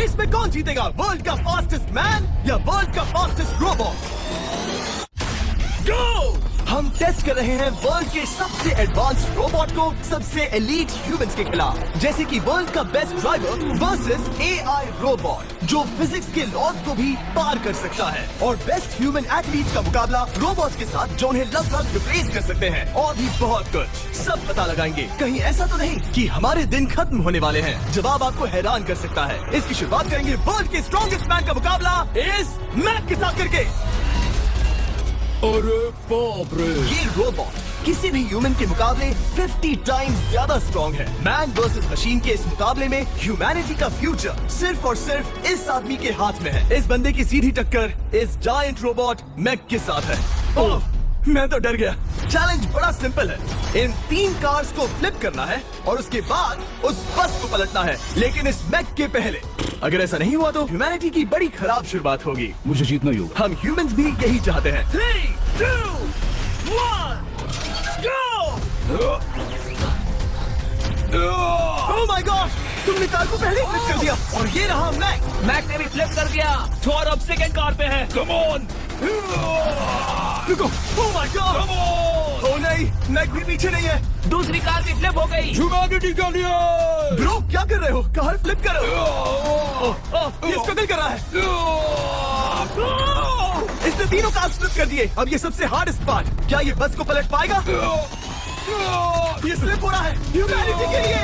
Race में कौन जीतेगा, वर्ल्ड का फास्टेस्ट मैन या वर्ल्ड का फास्टेस्ट रोबोट? गो! हम टेस्ट कर रहे हैं वर्ल्ड के सबसे एडवांस रोबोट को सबसे एलीट ह्यूमंस के खिलाफ, जैसे कि वर्ल्ड का best driver versus AI robot जो फिजिक्स के लॉज को भी पार कर सकता है, और बेस्ट ह्यूमन एथलीट का मुकाबला रोबोट्स के साथ जो उन्हें लगभग रिप्लेस कर सकते हैं, और भी बहुत कुछ। सब पता लगाएंगे, कहीं ऐसा तो नहीं कि हमारे दिन खत्म होने वाले हैं। जवाब आपको हैरान कर सकता है। इसकी शुरुआत करेंगे वर्ल्ड के स्ट्रॉन्गेस्ट मैन का मुकाबला इस मैक के साथ करके। अरे बाप रे! ये रोबोट किसी भी ह्यूमन के मुकाबले 50 टाइम्स ज्यादा स्ट्रॉन्ग है। मैन वर्सेस मशीन के इस मुकाबले में ह्यूमैनिटी का फ्यूचर सिर्फ और सिर्फ इस आदमी के हाथ में है। इस बंदे की सीधी टक्कर इस जायंट रोबोट मैक के साथ है। ओह, मैं तो डर गया। चैलेंज बड़ा सिंपल है। इन 3 कार्स को फ्लिप करना है और उसके बाद उस बस को पलटना है, लेकिन इस मैक के पहले। अगर ऐसा नहीं हुआ तो ह्यूमैनिटी की बड़ी खराब शुरुआत होगी। मुझे जीतना ही होगा। हम ह्यूमंस भी यही चाहते हैं। 3, 2, 1, go! Oh my gosh! तुमने कार को पहले फ्लिप कर दिया और ये रहा मैक ने भी फ्लिप कर दिया। थॉर अब सेकंड कार पे है। Come on! रुको। Oh my god! Come on! Oh नहीं, मैक भी पीछे नहीं है। दूसरी कार भी फ्लिप हो गई। ह्यूमैनिटी के लिए! ब्रो क्या कर रहे हो? कार फ्लिप करो। ये स्ट्रगल कर रहा है। इसने तीनों कार फ्लिप कर दिए। अब ये सबसे हार्डेस्ट पार्ट, क्या ये बस को पलट पाएगा? ये स्लिप हो रहा है ह्यूमैनिटी के लिए।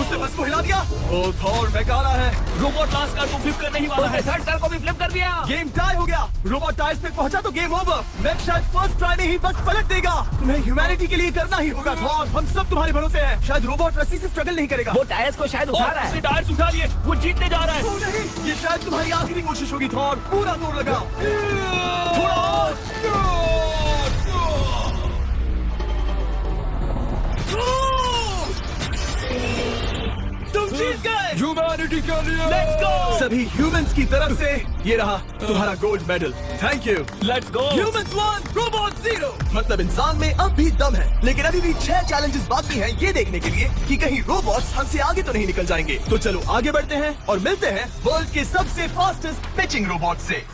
उसने बस को हिला दिया। ओह थॉर, मैक आ रहा है। रोबोट लास्ट कार को फ्लिप करने ही वाला है। थर्ड कार को भी फ्लिप कर दिया। गेम टाई हो गया। रोबोट टायर्स पे पहुंचा तो गेम ओवर। मैक शायद फर्स्ट ट्राई में ही बस पलट देगा। तुम्हें ह्यूमैनिटी के लिए करना ही होगा थॉर। हम सब तुम्हारे भरोसे हैं। शायद रोबोट रस्सी से स्ट्रगल नहीं करेगा। वो टायर्स को शायद उठा रहा है। टायर्स उठा लिए। वो जीतने जा रहा है। ओह नहीं, ये शायद तुम्हारी आखिरी कोशिश होगी थॉर। पूरा जोर लगाओ। थोड़ा और। तुम जीत गए। ह्यूमैनिटी के लिए! Let's go. सभी ह्यूमंस की तरफ से ये रहा तुम्हारा gold medal. Thank you. Let's go. Humans 1, robot 0। मतलब इंसान में अब भी दम है, लेकिन अभी भी 6 चैलेंजेस बाकी हैं ये देखने के लिए कि कहीं रोबोट्स हमसे आगे तो नहीं निकल जाएंगे। तो चलो आगे बढ़ते हैं और मिलते हैं वर्ल्ड के सबसे फास्टेस्ट पिचिंग रोबोट से।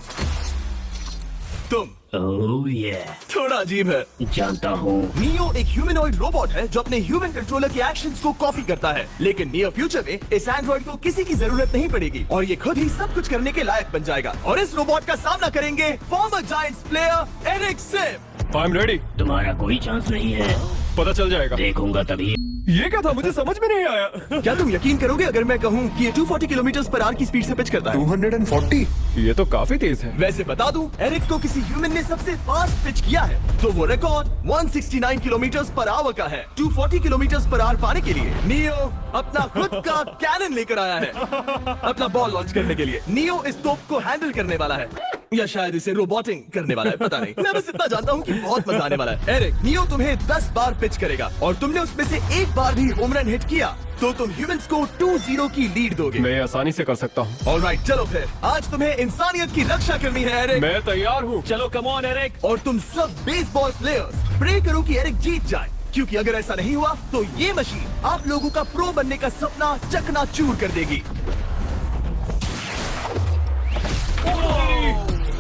तुम ओह ये थोड़ा अजीब है, जानता हूँ। नियो एक ह्यूमनॉइड रोबोट है जो अपने ह्यूमन कंट्रोलर के एक्शंस को कॉपी करता है, लेकिन नियर फ्यूचर में इस एंड्रॉइड को किसी की जरूरत नहीं पड़ेगी और ये खुद ही सब कुछ करने के लायक बन जाएगा। और इस रोबोट का सामना करेंगे former Giants player Eric Sim. I am ready. तुम्हारा कोई चांस नहीं है। पता चल जाएगा। देखूंगा तभी। ये क्या था, मुझे समझ में नहीं आया। क्या तुम यकीन करोगे अगर मैं कहूँ कि ये 240 किलोमीटर पर आवर की स्पीड से पिच करता है? 240? ये तो काफी तेज है। वैसे बता दूं, एरिक को किसी ह्यूमन ने सबसे फास्ट पिच किया है तो वो रिकॉर्ड 169 किलोमीटर पर आवर का है। 240 किलोमीटर पर आवर पाने के लिए नियो अपना खुद का कैनन लेकर आया है अपना बॉल लॉन्च करने के लिए। नियो इस तोप को हैंडल करने वाला है या शायद इसे रोबोटिंग करने वाला है, पता नहीं। मैं बस इतना जानता हूँ कि बहुत मजा आने वाला है। एरिक, नियो तुम्हें 10 बार पिच करेगा और तुमने उसमें से एक बार भी होम रन हिट किया तो तुम ह्यूमंस को 2-0 की लीड दोगे। मैं आसानी से कर सकता हूँ। ऑलराइट, चलो फिर आज तुम्हें इंसानियत की रक्षा करनी है एरिक। मैं तैयार हूँ। चलो कम ऑन एरिक। और तुम सब बेसबॉल प्लेयर्स प्रे करो कि एरिक जीत जाए, क्योंकि अगर ऐसा नहीं हुआ तो ये मशीन आप लोगों का प्रो बनने का सपना चकनाचूर कर देगी।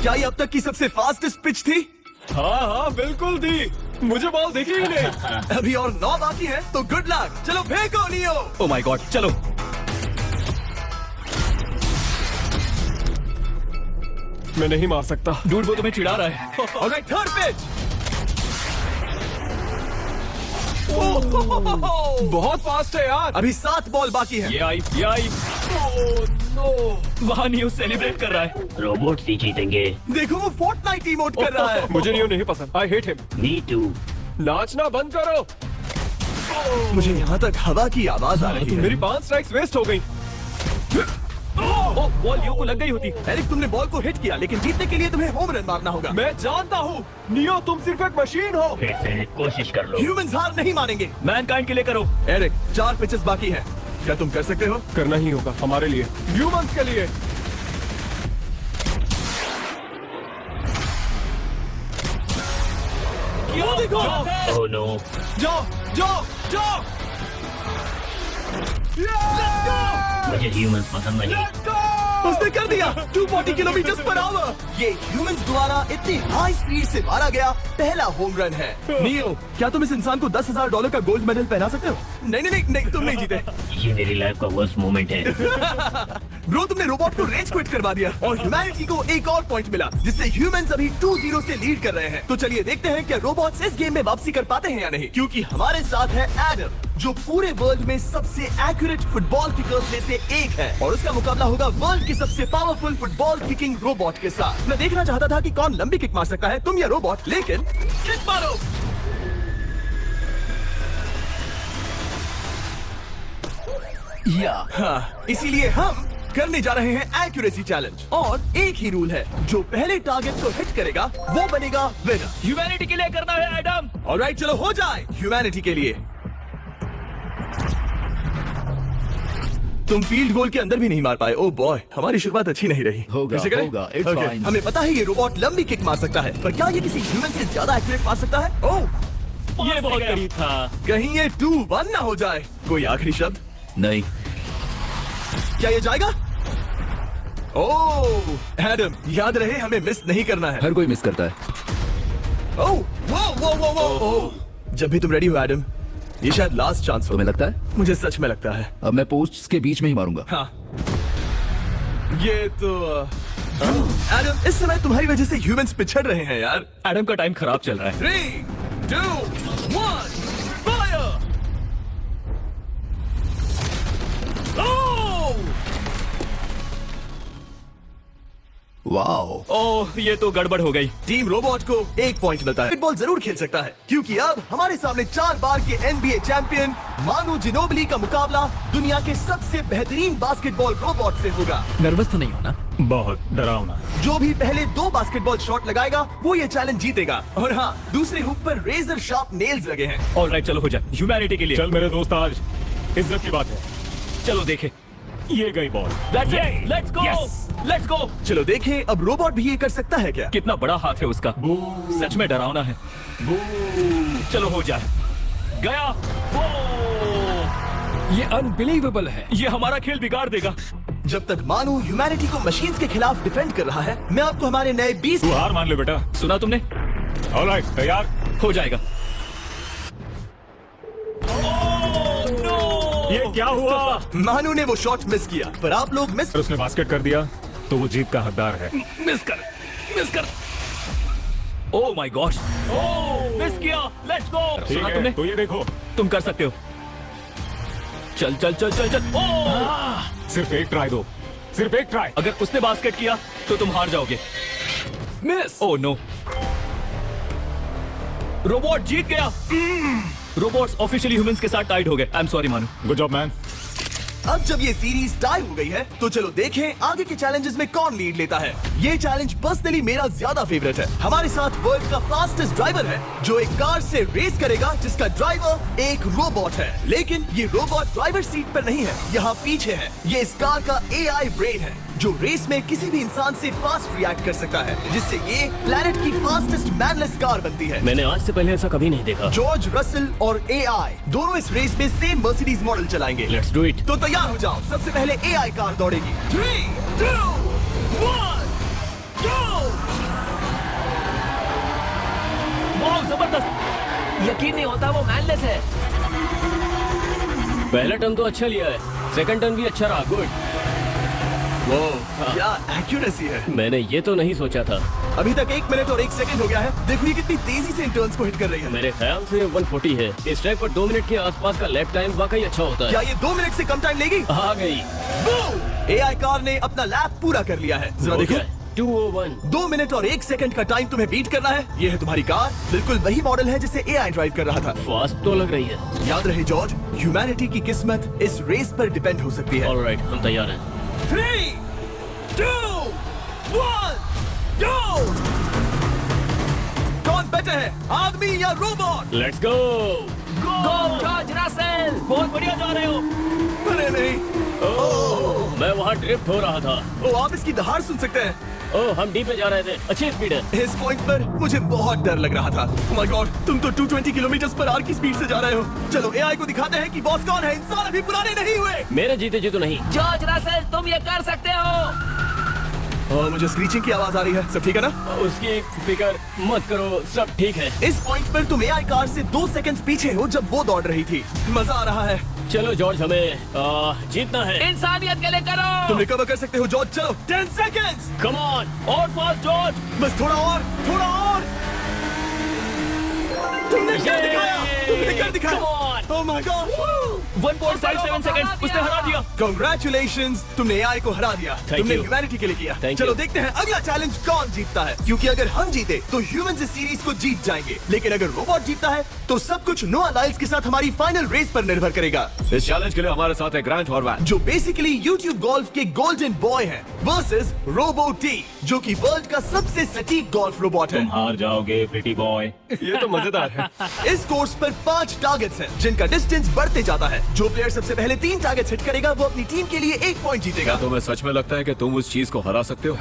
क्या ये अब तक की सबसे फास्टेस्ट पिच थी? हाँ बिल्कुल थी। मुझे बॉल दिखी ही नहीं। अभी और 9 बाकी हैं, तो गुड लक। चलो फेंको नियो। ओह माय गॉड, चलो। मैं नहीं मार सकता। डूड वो तुम्हें चिढ़ा रहा है। Alright, third pitch. बहुत फास्ट है यार। अभी 7 बॉल बाकी हैं। ये आई। वहाँ न्यू सेलिब्रेट कर रहा है। रोबोट ही जीतेंगे। देखो वो फोर्टनाइट इमोट कर रहा है। मुझे नियो नहीं पसंद। I hate him. Me too. नाचना बंद करो। मुझे यहाँ तक हवा की आवाज आ रही है। मेरी 5 स्ट्राइक्स वेस्ट हो गई। ओह, बॉल नियो को लग गई होती। एरिक, तुमने बॉल को हिट किया, लेकिन जीतने के लिए तुम्हें होम रन मारना होगा। मैं जानता हूँ नियो, तुम सिर्फ एक मशीन हो। फिर से कोशिश कर लो। ह्यूमंस हार नहीं मानेंगे। मैनकाइंड के लिए करो। एरिक, 4 पिचेस बाकी हैं। क्या तुम कर सकते हो? करना ही होगा हमारे लिए, ह्यूमंस के लिए। क्यों देखो? Oh no. जाओ। मुझे ह्यूमंस पसंद नहीं। Let's go! उसने कर दिया 240 किलोमीटर पर आवर। ये ह्यूमंस द्वारा इतनी हाई स्पीड से मारा गया पहला होम रन है। नियो, क्या तुम इस इंसान को $10,000 का गोल्ड मेडल पहना सकते हो? नहीं, तुम नहीं जीते। ये मेरी लाइफ का वर्स्ट मोमेंट है। ब्रो, तुमने रोबोट को रेज क्विट करवा दिया और ह्यूमैनिटी को एक और पॉइंट मिला, जिससे ह्यूमंस अभी 2-0 से लीड कर रहे हैं। तो चलिए देखते हैं क्या रोबोट्स इस गेम में वापसी कर पाते हैं या नहीं, क्योंकि हमारे साथ है एडम, जो पूरे वर्ल्ड में सबसे एक्यूरेट फुटबॉल किकर्स में से एक है, और उसका मुकाबला होगा वर्ल्ड के सबसे पावरफुल फुटबॉल किकिंग रोबोट के साथ। मैं देखना चाहता था कि कौन लंबी किक मार सकता है, तुम या रोबोट, लेकिन किक मारो। हाँ, इसीलिए हम करने जा रहे हैं एक्यूरेसी चैलेंज, और एक ही रूल है, जो पहले टारगेट को हिट करेगा वो बनेगा विनर। ह्यूमैनिटी के लिए करना है एडम। ऑलराइट, चलो हो जाए ह्यूमैनिटी के लिए। तुम फील्ड गोल के अंदर भी नहीं मार पाए। ओह बॉय, हमारी शुरुआत अच्छी नहीं रही। होगा, कैसे करें? होगा, it's Okay, fine. हमें पता है ये रोबोट लंबी किक मार सकता है, पर क्या ये किसी ह्यूमन से ज्यादा एक्यूरेट मार सकता है? ओह, ये बहुत करीब था। कहीं ये 2-1 ना हो जाए। कोई आखिरी शब्द? नहीं, क्या ये जाएगा? ओह एडम, याद रहे हमें मिस नहीं करना है। हर कोई मिस करता है। ओह वो जब भी तुम रेडी हो एडम, ये शायद लास्ट चांस हो। तुम्हें लगता है? मुझे सच में लगता है। अब मैं पोस्ट्स के बीच में ही मारूंगा। हाँ, ये तो एडम, इस समय तुम्हारी वजह से ह्यूमंस पिछड़ रहे हैं यार। एडम का टाइम खराब चल रहा है। 3, 2, 1, फायर! वाओ, ओह, ये तो गड़बड़ हो गई। टीम रोबोट को 1 पॉइंट मिलता है। फुटबॉल जरूर खेल सकता है, क्योंकि अब हमारे सामने 4 बार के NBA चैंपियन मानू जिनोबली का मुकाबला दुनिया के सबसे बेहतरीन बास्केटबॉल रोबोट से होगा। नर्वस तो नहीं हो ना? बहुत डरावना। जो भी पहले 2 बास्केटबॉल शॉट लगाएगा वो ये चैलेंज जीतेगा। और हाँ, दूसरे हुक पर रेजर शार्प नेल्स लगे हैं। ऑलराइट, चलो हो जाए ह्यूमैनिटी के लिए। चल मेरे दोस्त, आज इज्जत की बात है। चलो देखे। ये गई ball. Let's go, let's go. चलो देखें अब रोबोट भी ये कर सकता है क्या? कितना बड़ा हाथ है उसका, सच में डरावना है। चलो हो जाए। गया। ये अनबिलीवेबल है। ये हमारा खेल बिगाड़ देगा। जब तक मानू ह्यूमैनिटी को मशीन्स के खिलाफ डिफेंड कर रहा है, मैं आपको हमारे नए 20 तू हार मान ले बेटा। सुना तुमने? ऑलराइट, तैयार? हो जाएगा। ये क्या हुआ? मानू ने वो शॉट मिस किया, पर आप लोग मिस। अगर उसने बास्केट कर दिया तो वो जीत का हकदार है। मिस कर। ओह माय गॉड, मिस किया। Let's go. ठीक सुना है, तुमने? तो ये देखो, तुम कर सकते हो। चल। सिर्फ एक ट्राई दो, सिर्फ एक ट्राई। अगर उसने बास्केट किया तो तुम हार जाओगे। मिस। ओह नो, रोबोट जीत गया। रोबोट्स ऑफिशियली ह्यूमंस के साथ टाइड हो गए। आई एम सॉरी मानू। Good job man. अब जब ये सीरीज टाई हो गई है, तो चलो देखें आगे के चैलेंजेस में कौन लीड लेता है। ये चैलेंज पर्सनली मेरा ज्यादा फेवरेट है। हमारे साथ वर्ल्ड का फास्टेस्ट ड्राइवर है, जो एक कार से रेस करेगा, जिसका ड्राइवर एक रोबोट है। लेकिन ये रोबोट ड्राइवर सीट पर नहीं है, यहाँ पीछे है। ये इस कार का AI ब्रेन है, जो रेस में किसी भी इंसान से फास्ट रिएक्ट कर सकता है, जिससे ये प्लेनेट की फास्टेस्ट मैनलेस कार बनती है। मैंने आज से पहले ऐसा कभी नहीं देखा। जॉर्ज रसल और AI दोनों इस रेस में सेम मर्सिडीज मॉडल चलाएंगे। Let's do it. तो तैयार हो जाओ, सबसे पहले AI कार दौड़ेगी। 3, 2, 1, go! वाह, जबरदस्त। यकीन नहीं होता वो मैनलेस है। पहला टर्न तो अच्छा लिया है, सेकंड टर्न भी अच्छा रहा। गुड। क्या एक्यूरेसी है। मैंने ये तो नहीं सोचा था। अभी तक 1 मिनट और 1 सेकंड हो गया है। देखो ये कितनी तेजी से इन टर्न्स को हिट कर रही है। मेरे ख्याल से 140 है। इस ट्रैक पर 2 मिनट के आसपास का लैप टाइम वाकई अच्छा होता क्या है। ये 2 मिनट से कम टाइम लेगी? आ गई। AI कार ने अपना लैप पूरा कर लिया है। जरा देखो, 201। 2 मिनट और 1 सेकंड का टाइम तुम्हें बीट करना है। ये है तुम्हारी कार, बिल्कुल वही मॉडल है जिसे AI ड्राइव कर रहा था। फास्ट तो लग रही है। याद रहे जॉर्ज, ह्यूमैनिटी की किस्मत इस रेस पर डिपेंड हो सकती है। ऑलराइट, हम तैयार हैं। 3, 2, 1, go! कौन बेटर है, आदमी या robot? Let's go. George Russell, बहुत बढ़िया जा रहे हो। अरे नहीं, मैं वहाँ ड्रिफ्ट हो रहा था। आप इसकी दहाड़ सुन सकते हैं। ओह, हम डी पे जा रहे थे। अच्छी स्पीड है। इस पॉइंट पर मुझे बहुत डर लग रहा था। Oh my God, तुम तो 220 किलोमीटर पर आवर की स्पीड से जा रहे हो। चलो AI को दिखाते हैं कि बॉस कौन है। इंसान अभी पुराने नहीं हुए। मेरे जीते जी तो नहीं। जॉर्ज रसल, तुम ये कर सकते हो। और मुझे स्क्रीचिंग की आवाज आ रही है। सब ठीक है ना? उसकी फिक्र मत करो, सब ठीक है। इस पॉइंट पर तुम एआई कार से 2 सेकंड्स पीछे हो जब वो दौड़ रही थी। मजा आ रहा है। चलो जॉर्ज, हमें जीतना है। इंसानियत के लिए करो। तुम रिकवर कर सकते हो जॉर्ज। चलो 10 सेकंड्स। कम ऑन, और फास्ट जॉर्ज। बस थोड़ा और, थोड़ा और। तुमने कर दिखाया, तुमने कर दिखाया। Come on. Oh my God. 1.57 seconds, उसने हरा दिया। Congratulations, तुमने एआई को हरा दिया। Thank तुमने you. ह्यूमैनिटी के लिए किया। Thank चलो you. देखते हैं अगला चैलेंज कौन जीतता है, क्योंकि अगर हम जीते तो ह्यूमंस इस सीरीज को जीत जाएंगे, लेकिन अगर रोबोट जीतता है तो सब कुछ नोआ लाइल्स के साथ हमारी फाइनल रेस पर निर्भर करेगा, इस चैलेंज के लिए हमारे साथ है ग्रांट हॉर्वैट, जो बेसिकली YouTube गोल्फ के गोल्डन बॉय हैं, वर्सेस रोबो टी, जो कि वर्ल्ड का सबसे सटीक गोल्फ रोबोट है। हार जाओगे प्रिटी बॉय। ये तो मजेदार है। इस कोर्स पर 5 टारगेट्स हैं, जिनका डिस्टेंस बढ़ते जाता है। जो प्लेयर सबसे पहले 3 टारगेट्स हिट करेगा वो अपनी टीम के लिए 1 पॉइंट जीतेगा। तुम्हें सच में लगता है कि तुम उस चीज को हरा सकते हो?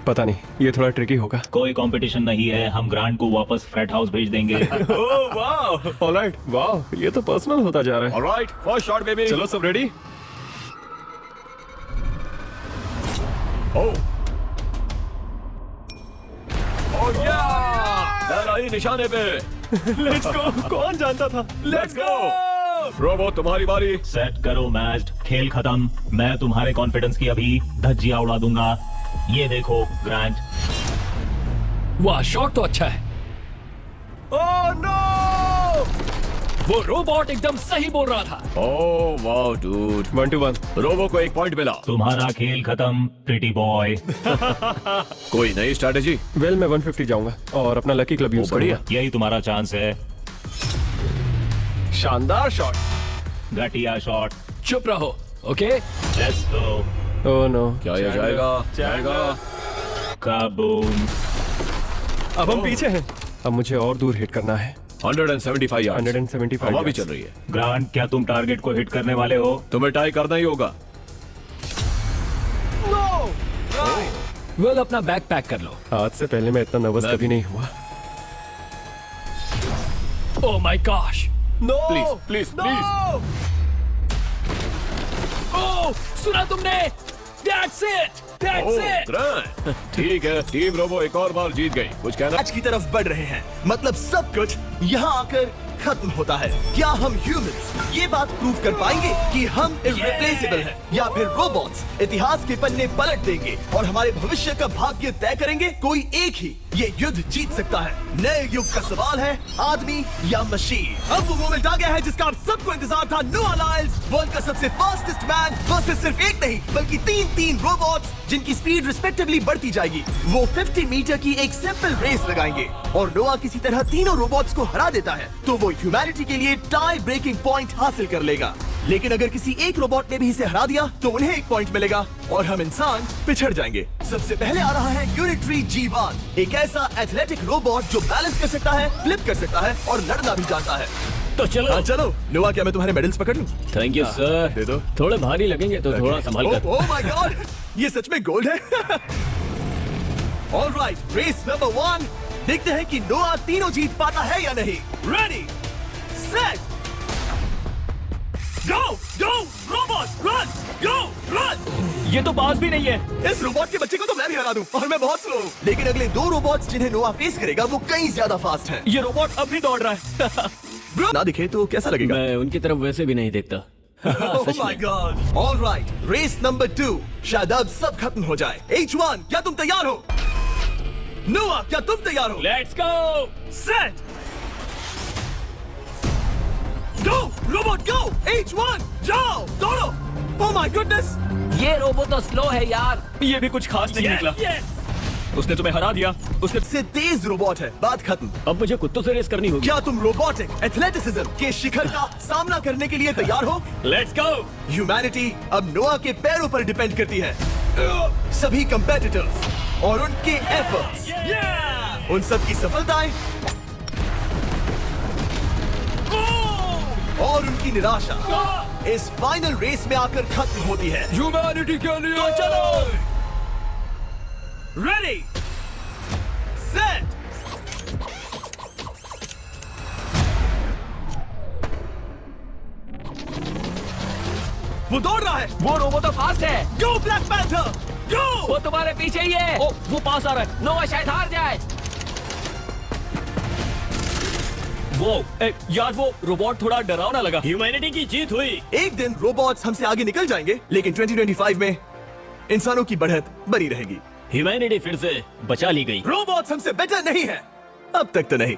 पता नहीं, ये थोड़ा ट्रिकी होगा। कोई कंपटीशन नहीं है, हम ग्रांट को वापस फ्लैट हाउस भेज देंगे। ओह वाह, ऑलराइट, वाह, ये तो पर्सनल होता जा रहा है। Alright, first shot baby. चलो सब रेडी? ओह या निशाने पे। Let's go. कौन जानता था? Let's go. रोबोट, तुम्हारी बारी। सेट करो मैच, खेल खत्म। मैं तुम्हारे कॉन्फिडेंस की अभी धज्जियां उड़ा दूंगा। ये देखो ग्रांट। वाह, शॉट तो अच्छा है। Oh no! वो रोबोट एकदम सही बोल रहा था। Oh wow dude. 1-1। रोबो को 1 पॉइंट मिला। तुम्हारा खेल खत्म प्रिटी बॉय। कोई नई स्ट्रेटेजी? वेल, मैं 150 जाऊंगा और अपना लकी क्लब यूज बढ़िया। करूंगा। यही तुम्हारा चांस है। शानदार शॉट। घटिया शॉट। चुप रहो, okay? Let's go. Oh no. क्या ये जाएगा? काबूम। अब हम पीछे हैं। अब मुझे और दूर हिट करना है। 175 यार्ड्स। 175 हवा भी yards. चल रही है। ग्रांट, क्या तुम टारगेट को हिट करने वाले हो? तुम्हें टाई करना ही होगा। वेल, अपना बैग पैक कर लो। आज से पहले मैं इतना नर्वस मैं कभी भी। नहीं हुआ। Oh my gosh. No please please please. Oh, सुना तुमने? That's it. That's it. Grant, ठीक है, टीम रोबो एक और बार जीत गई। कुछ कहना? मैच की तरफ बढ़ रहे हैं, मतलब सब कुछ यहाँ आकर खत्म होता है। क्या हम ह्यूमंस ये बात प्रूव कर पाएंगे कि हम इररिप्लेसेबल हैं, या फिर रोबोट्स इतिहास के पन्ने पलट देंगे और हमारे भविष्य का भाग्य तय करेंगे? कोई एक ही ये युद्ध जीत सकता है। नए युग का सवाल है, आदमी या मशीन। अब वो मोमेंट आ गया है जिसका आप सबको इंतजार था। नोआ लाइल्स, वर्ल्ड का सबसे फास्टेस्ट मैन वर्सेस सिर्फ एक नहीं बल्कि 3 रोबोट्स, जिनकी स्पीड रिस्पेक्टिवली बढ़ती जाएगी। वो 50 मीटर की एक सिंपल रेस लगाएंगे और नोआ किसी तरह तीनों रोबोट्स को हरा देता है तो वो ह्यूमैनिटी के लिए टाई ब्रेकिंग पॉइंट हासिल कर लेगा। लेकिन अगर किसी एक रोबोट ने भी इसे हरा दिया तो उन्हें 1 पॉइंट मिलेगा और हम इंसान पिछड़ जाएंगे। सबसे पहले आ रहा है यूनिट्री G1, एक ऐसा एथलेटिक रोबोट जो बैलेंस कर सकता है, फ्लिप कर सकता है और लड़ना भी जानता है। तो चलो। हाँ चलो। नोआ, क्या मैं तुम्हारे मेडल्स पकड़ लूं? Thank you sir. दे दो। थोड़े भारी लगेंगे तो थोड़ा संभाल कर। ओह माय गॉड, ये सच में गोल्ड है। Alright, race number 1। देखते हैं कि नोआ तीनों जीत पाता है या नहीं। रेडी, सेट, गो गो रोबोट, रन गो रन। ये तो पास भी नहीं है। इस रोबोट के बच्चे को तो मैं भी हरा दूं और मैं बहुत स्लो हूं। लेकिन अगले 2 रोबोट्स जिन्हें नोआ फेस करेगा वो कहीं ज्यादा फास्ट हैं। ये रोबोट अब भी दौड़ रहा है। ब्रो, ना दिखे तो कैसा लगेगा? मैं उनकी तरफ वैसे भी नहीं देखता। Oh my God! All right, race number 2। शायद अब सब खत्म हो जाए। H1, क्या तुम तैयार हो? नोआ, क्या तुम तैयार हो? Let's go. Set! Go! Robot, go! H1, जाओ! दौड़ो! Oh my goodness! ये रोबो तो स्लो है यार। ये भी कुछ खास नहीं निकला। उसने तुम्हें हरा दिया। उसने। से तेज रोबोट है। बात खत्म। अब मुझे कुत्तों से रेस करनी होगी। क्या तुम रोबोटिक एथलेटिसिज्म के शिखर का सामना करने के लिए तैयार हो? Let's go. ह्यूमैनिटी अब नोआ के पैरों पर डिपेंड करती है। सभी कंपेटिटर्स और उनके एफर्ट्स, उन सब की सफलताएं और उनकी निराशा इस फाइनल रेस में आकर खत्म होती है। ह्यूमैनिटी के लिए। तो चलो, रेडी, सेट, वो दौड़ रहा है। वो रोबो तो फास्ट है। गो ब्लैक पैंथर, गो! वो वो तुम्हारे पीछे ही है। ओ, वो पास आ रहा है। नोवा शायद हार जाए। वो यार, वो रोबोट थोड़ा डरावना लगा। ह्यूमैनिटी की जीत हुई। एक दिन रोबोट्स हमसे आगे निकल जाएंगे, लेकिन 2025 में इंसानों की बढ़त बनी रहेगी। ह्यूमैनिटी फिर से बचा ली गई। रोबोट्स हमसे बेटर नहीं है, अब तक तो नहीं।